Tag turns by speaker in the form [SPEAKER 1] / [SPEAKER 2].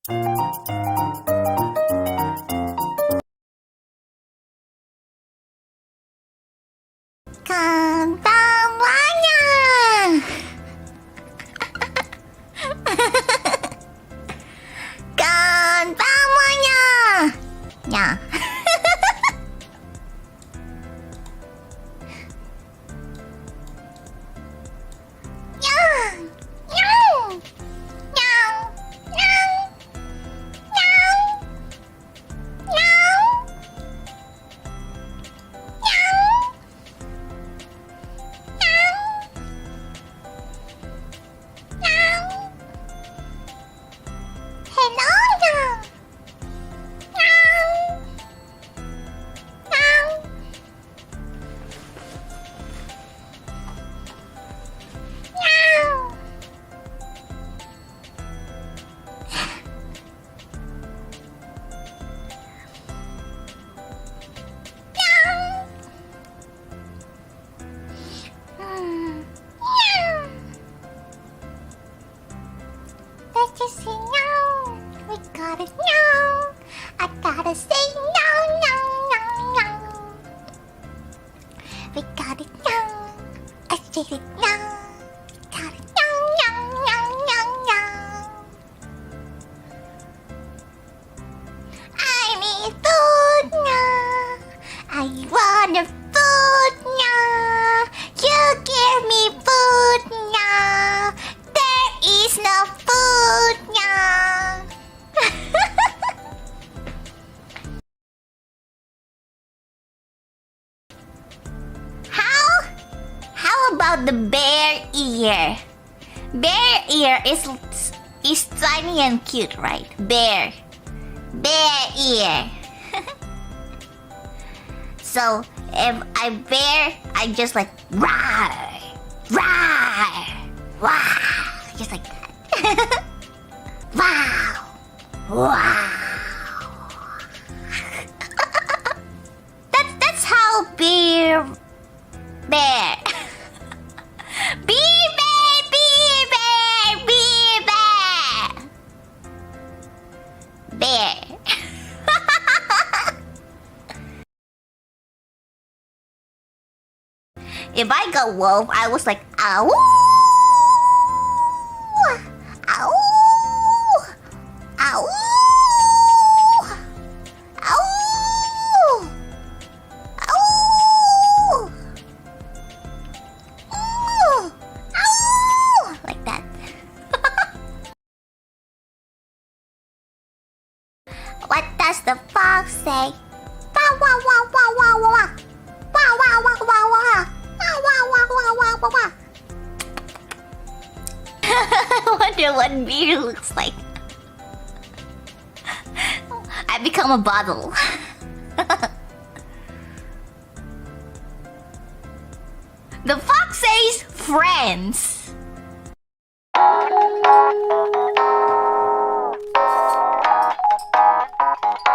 [SPEAKER 1] Konbanwa! Konbanwa! Yeah. Let's just say no. We gotta know. I gotta say no, no, no, no. We gotta know. I said it no. We gotta know, no, no, no, no. I need food now. I want a food now. You give me food now. There is no food now. How about the bear ear? Bear ear is tiny and cute, right? Bear ear. So if I bear, I just like rawr, rawr, wow, just like that. Wow, wow. That's how bear. Bear. Bear. If I got wolf, I was like, ow, ow, ow, ow, ow, ow, like that. What does the fox say? Wow, wow, wow, wow, wow, wow. Wow, wow, wow, wow, wow. Wow, wow, wow, wow, wow, wow. I wonder what beer looks like. I become a bottle. The fox says friends.